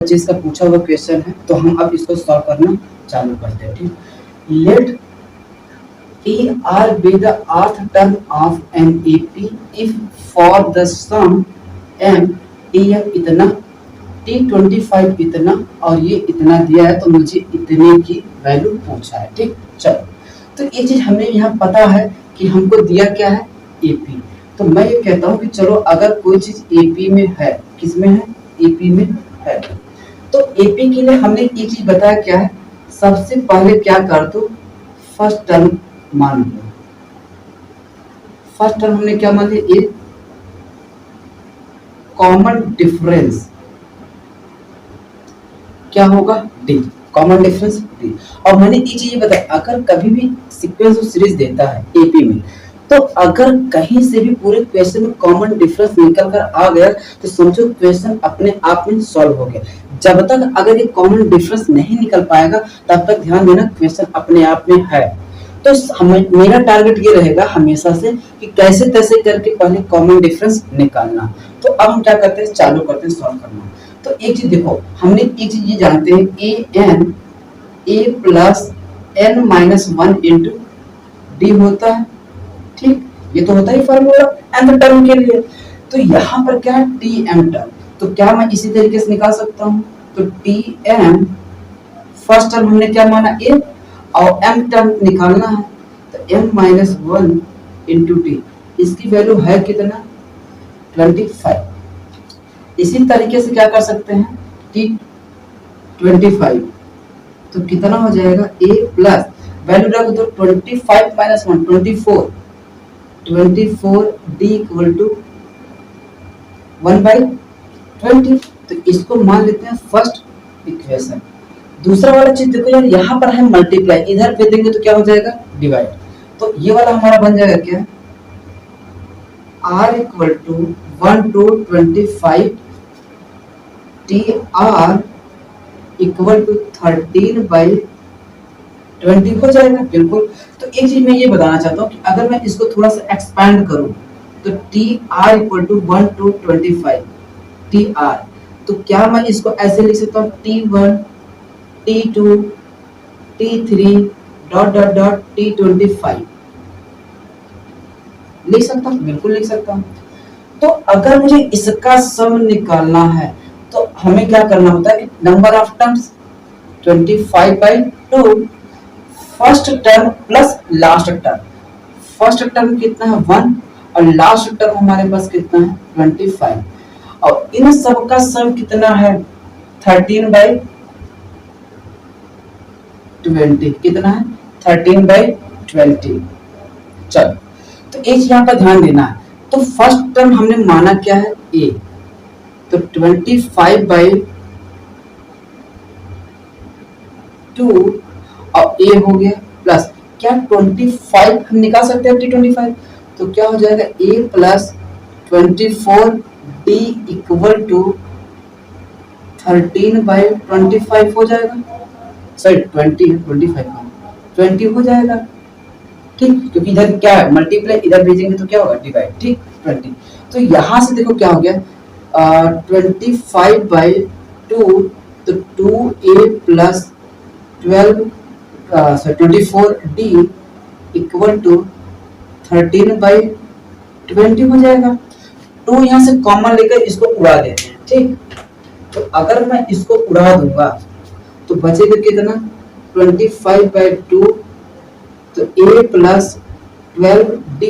चीज का पूछा हुआ क्वेश्चन है, तो हम अब इसको सॉल्व करना चालू करते हैं। ठीक, let A R be the rth term of an AP if for the sum M T M इतना, T25 इतना और ये इतना दिया है, तो मुझे इतने की वैल्यू पूछा है। ठीक, चलो, तो ये चीज हमें यहाँ पता है कि हमको दिया क्या है, एपी। तो मैं ये कहता हूँ कि चलो अगर कोई चीज एपी में है, किस में है, एपी में है, तो एपी के लिए हमने ये चीज बताया क्या है, सबसे पहले क्या कर दो, फर्स्ट टर्म मान लो। फर्स्ट टर्म हमने क्या मान लिया, ए कॉमन डिफरेंस क्या होगा, डी, कॉमन डिफरेंस डी। और मैंने ये चीज बताया, अगर कभी भी सीक्वेंस और सीरीज देता है एपी में, तो अगर कहीं से भी पूरे क्वेश्चन में कॉमन डिफरेंस निकल कर आ गया, तो समझो क्वेश्चन अपने आप में सॉल्व हो गया। जब तक अगर ये कॉमन डिफरेंस नहीं निकल पाएगा, तब तक ध्यान देना क्वेश्चन अपने आप में है। तो मेरा टारगेट ये रहेगा हमेशा से कि कैसे तैसे करके पहले कॉमन डिफरेंस निकालना। तो अब हम क्या करते हैं, चालू करते हैं सॉल्व करना। तो एक चीज देखो, हमने एक चीज ये जानते हैं, a plus n minus one into d होता है। ठीक, ये तो होता ही फॉर्मूला nth टर्म के लिए। तो यहाँ पर क्या है, टी एम टर्म, तो क्या मैं इसी तरीके से निकाल सकता हूँ। तो टी एम, फर्स्ट टर्म हमने क्या माना, ए, और एम टर्म निकालना है, तो M minus one into T, इसकी वैल्यू है कितना, 25। इसी तरीके से क्या कर सकते हैं, T25, तो कितना हो जाएगा, ए प्लस वैल्यू रख दो 25 माइनस 1 24 डी इक्वल टू 1/20। तो इसको मान लेते हैं फर्स्ट इक्वेशन। दूसरा वाला चीज देखो यार, यहाँ पर है मल्टीप्लाई, इधर पे देंगे तो क्या हो जाएगा, डिवाइड। तो ये वाला हमारा बन जाएगा क्या, r equal to 1 to 25 T R equal to 13/20 हो जाएगा, बिल्कुल। तो एक चीज मैं ये बताना चाहता हूँ कि अगर मैं इसको थोड़ा सा एक्सपैंड करूं, तो T R equal to 1 to 25 T R, तो क्या मैं इसको ऐसे लिख सकता हूँ, T1 T2 T3 dot dot dot T25, लिख सकता हूँ, बिल्कुल लिख सकता हूँ। तो अगर मुझे इसका सम निकालना है, तो हमें क्या करना होता है कि number of terms 25/2, first term plus last term. First term कितना है 1, और लास्ट टर्म हमारे पास कितना है 25, और इन सब का सम कितना है 13/20, कितना है 13/20। चलो, तो एक यहाँ पर ध्यान देना है। तो फर्स्ट टर्म हमने माना क्या है, ए, तो 25/2 और ए हो गया प्लस क्या 25 हम निकाल सकते हैं T25, तो क्या हो जाएगा, ए प्लस 24 डी इक्वल टू 13/25 हो जाएगा, सॉरी 20 हो जाएगा। ठीक, क्योंकि इधर क्या है मल्टीप्लाई, इधर भेजेंगे तो क्या होगा, डिवाइड। ठीक, 20। तो यहाँ से देखो क्या हो गया, 25/2, तो 2a plus 24 D equal to 13/20 हो जाएगा। 2 यहाँ से कॉमन लेकर इसको उड़ा देते हैं। ठीक, तो अगर मैं इसको उड़ा दूंगा तो बचेगा कितना, 25/2, तो a plus 12d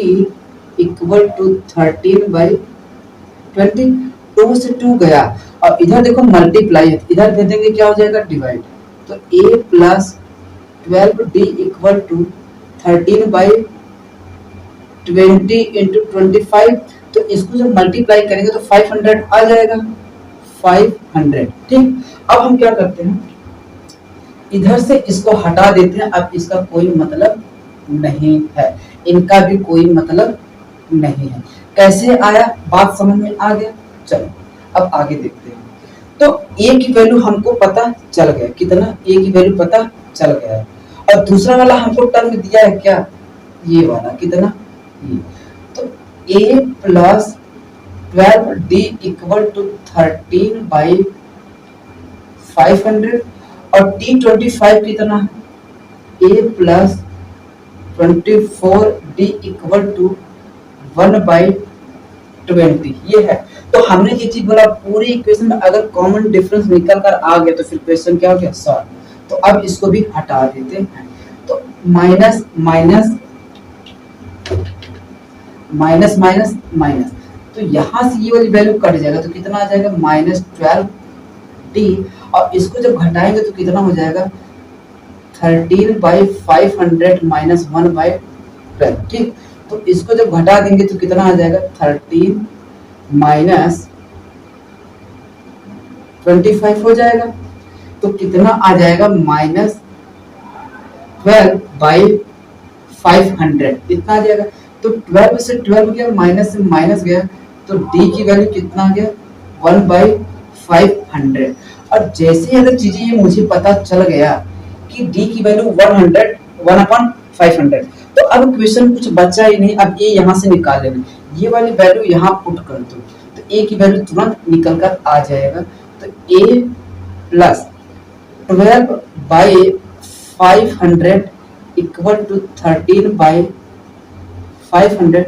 equal to 13/20। 2 से 2 गया, और इधर देखो मल्टीप्लाई है, इधर दे देंगे क्या हो जाएगा, डिवाइड। तो a plus 12d equal to 13/20 into 25, तो इसको जब मल्टीप्लाई करेंगे तो 500 आ जाएगा, 500। ठीक, अब हम क्या करते हैं, इधर से इसको हटा देते हैं। अब इसका कोई मतलब नहीं है, इनका भी कोई मतलब नहीं है। कैसे आया, बात समझ में आ गया। चलो अब आगे देखते हैं। तो ए की वैल्यू हमको पता चल गया, कितना, ए की वैल्यू पता चल गया है। और दूसरा वाला हमको टर्म दिया है क्या, ये वाला, कितना, ये। तो ए प्लस 12d इक्वल टू 13/20 500 और T25 कितना है, A plus 24D equal to 1/20 ये है। तो हमने ये चीज बोला पूरी इक्वेशन में अगर कॉमन डिफरेंस निकल कर आ गया तो फिर क्वेश्चन क्या हो गया, सॉल्व। तो अब इसको भी हटा देते हैं। तो minus minus minus minus minus, तो यहां से ये वाली वैल्यू कट जाएगा तो कितना आ जाएगा, -12D। और इसको जब घटाएंगे तो कितना हो जाएगा, 13/500 माइनस 1/12। ठीक, तो इसको जब घटा देंगे तो कितना आ जाएगा, 13 माइनस 25 हो जाएगा। तो कितना आ जाएगा, -12/500 इतना आ जाएगा। तो 12 से 12 गया, माइनस से माइनस गया, तो डी की वैल्यू कितना आ गया, 1/500। और जैसे अगर चीजें ये मुझे पता चल गया कि डी की वैल्यू 1/500, तो अब क्वेश्चन कुछ बचा ही नहीं। अब ए यहाँ से निकाल लेना, ये वाली वैल्यू यहाँ पुट कर दो तो ए की वैल्यू तुरंत निकल कर आ जाएगा। तो ए प्लस 12/500 इक्वल टू 13/500।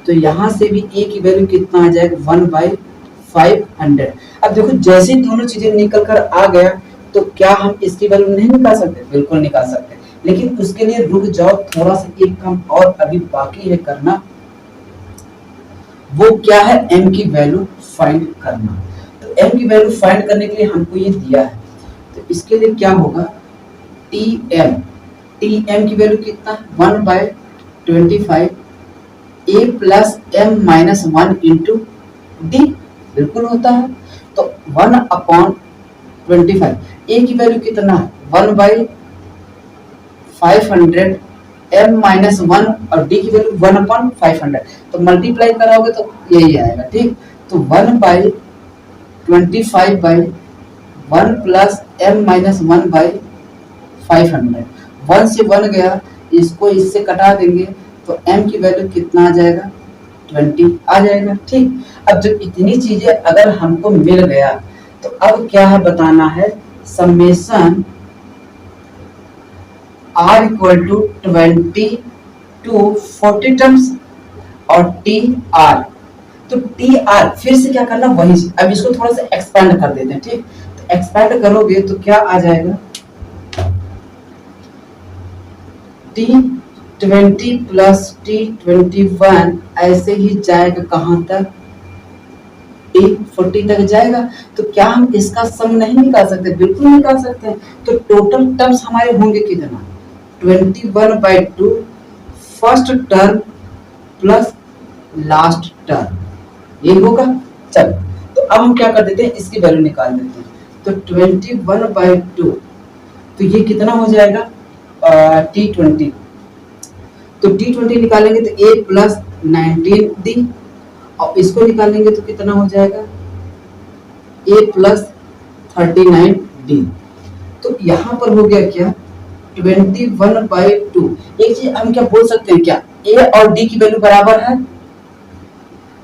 तो यहाँ से भी ए की वैल्यू कितना आ जाएगा, 1/500। अब देखो जैसे दोनों चीजें निकल कर आ गया तो क्या हम इसकी वैल्यू नहीं निकाल सकते, बिल्कुल निकाल सकते, लेकिन उसके लिए रुक जाओ, थोड़ा सा एक काम और अभी बाकी है करना। वो क्या है, m की वैल्यू फाइंड करना। तो m की वैल्यू फाइंड करने के लिए हमको ये दिया है, तो इसके लिए क्या होगा, tm की वैल्यू कितना, 1/25 a plus m minus 1 into D, बिल्कुल होता है। तो 1/25 a की वैल्यू कितना है, 1/500 m माइनस 1 और d की वैल्यू 1/500, तो मल्टीप्लाई कराओगे तो यही आएगा। ठीक, तो 1/25/1 प्लस m माइनस 1/500, 1 से 1 गया, इसको इससे कटा देंगे तो m की वैल्यू कितना आ जाएगा, 20 आ जाएगा। ठीक, अब जब इतनी चीजें अगर हमको मिल गया तो अब क्या है बताना है, summation r equal to 20 to 40 terms और tr। तो tr फिर से क्या करना, वही अब इसको थोड़ा सा एक्सपेंड कर देते हैं। ठीक, तो एक्सपेंड करोगे तो क्या आ जाएगा, t20 प्लस t21 ऐसे ही जाएगा कहां तक, t40 तक जाएगा। तो क्या हम इसका सम नहीं निकाल सकते, बिल्कुल निकाल सकते हैं। तो टोटल टर्म्स हमारे होंगे कितना, 21/2 first term plus last term, ये होगा। चल, तो अब हम क्या कर देते हैं, इसकी वैल्यू निकाल देते हैं। तो 21/2, तो ये कितना हो जाएगा, t20। तो t20 निकालेंगे तो a प्लस 19d, और इसको निकालेंगे तो कितना हो जाएगा, a प्लस 39d। तो यहाँ पर हो गया क्या, 21/2। एक चीज हम क्या बोल सकते हैं, क्या a और d की वैल्यू बराबर है,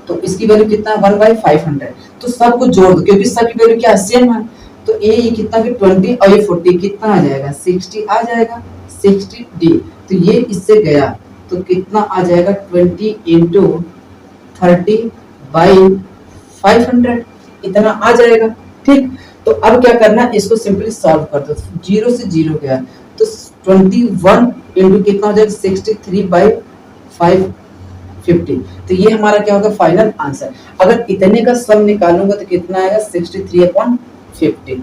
तो इसकी वैल्यू कितना है, 1/500। तो सबको जोड़ दो क्योंकि सबकी वैल्यू क्या सेम है। तो a ये कितना कि 20 और ये 40 कितना आ जाएगा, 60 आ जाएगा, 60d। तो ये इससे गया तो कितना आ जाएगा, 20 इंटू 30/500 इतना आ जाएगा। ठीक, तो अब क्या करना, इसको सिंपली सॉल्व कर दो, 0 से 0 गया तो 21 इंटू कितना हो जाएगा, 63/550। तो ये हमारा क्या होगा, फाइनल आंसर। अगर इतने का सम निकालूंगा तो कितना आएगा, 63/50।